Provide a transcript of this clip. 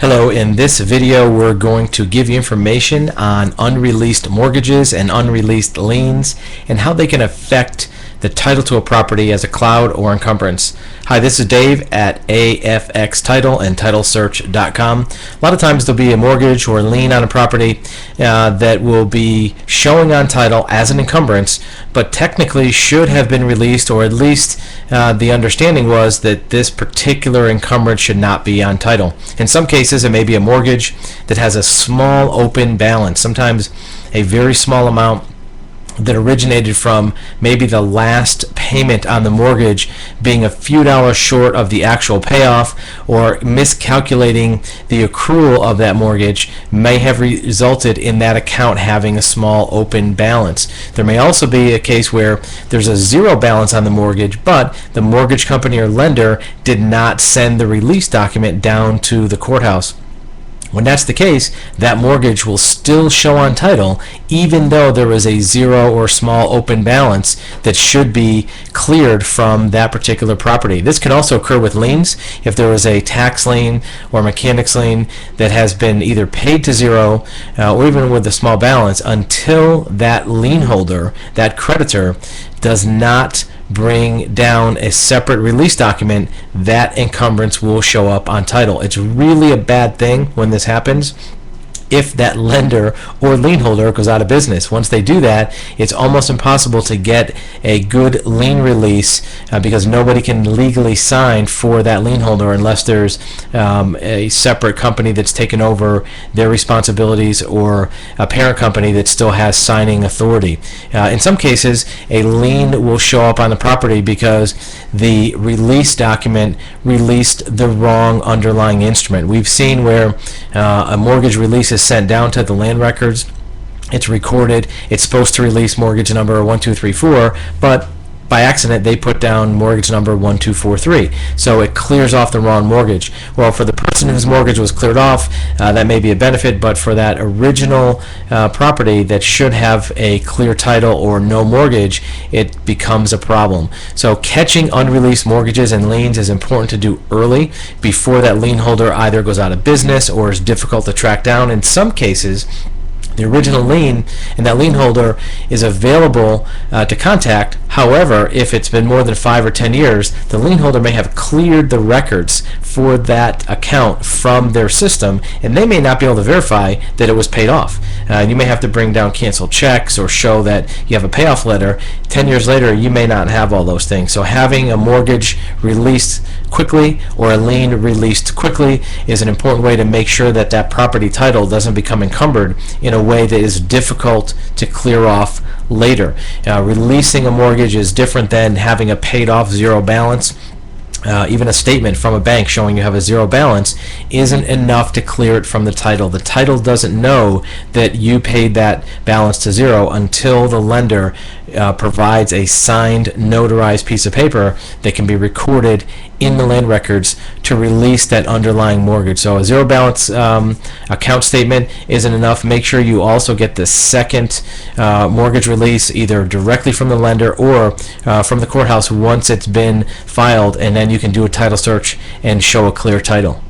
Hello, in this video we're going to give you information on unreleased mortgages and unreleased liens and how they can affect the title to a property as a cloud or encumbrance. Hi, this is Dave at AFX Title and TitleSearch.com. A lot of times there'll be a mortgage or a lien on a property that will be showing on title as an encumbrance, but technically should have been released, or at least the understanding was that this particular encumbrance should not be on title. In some cases it may be a mortgage that has a small open balance, sometimes a very small amount that originated from maybe the last payment on the mortgage being a few dollars short of the actual payoff, or miscalculating the accrual of that mortgage may have resulted in that account having a small open balance. There may also be a case where there's a zero balance on the mortgage, but the mortgage company or lender did not send the release document down to the courthouse. When that's the case, that mortgage will still show on title even though there is a zero or small open balance that should be cleared from that particular property. This can also occur with liens. If there is a tax lien or mechanics lien that has been either paid to zero or even with a small balance, until that lien holder, that creditor, does not bring down a separate release document, that encumbrance will show up on title. It's really a bad thing when this happens if that lender or lien holder goes out of business. Once they do that, it's almost impossible to get a good lien release because nobody can legally sign for that lien holder unless there's a separate company that's taken over their responsibilities, or a parent company that still has signing authority. In some cases, a lien will show up on the property because the release document released the wrong underlying instrument. We've seen where a mortgage release is sent down to the land records, it's recorded, it's supposed to release mortgage number 1234, but by accident they put down mortgage number 1243, so it clears off the wrong mortgage. Well, for the person whose mortgage was cleared off, that may be a benefit, but for that original property that should have a clear title or no mortgage, it becomes a problem. So catching unreleased mortgages and liens is important to do early, before that lien holder either goes out of business or is difficult to track down. In some cases, the original lien and that lien holder is available to contact. However, if it's been more than 5 or 10 years, the lien holder may have cleared the records for that account from their system, and they may not be able to verify that it was paid off. You may have to bring down canceled checks or show that you have a payoff letter. 10 years later, you may not have all those things. So having a mortgage released quickly or a lien released quickly is an important way to make sure that that property title doesn't become encumbered in a way that is difficult to clear off later. Releasing a mortgage is different than having a paid off zero balance. Even a statement from a bank showing you have a zero balance isn't enough to clear it from the title. The title doesn't know that you paid that balance to zero until the lender provides a signed, notarized piece of paper that can be recorded in the land records to release that underlying mortgage. So a zero balance account statement isn't enough. Make sure you also get the second mortgage release either directly from the lender or from the courthouse once it's been filed, and then you can do a title search and show a clear title.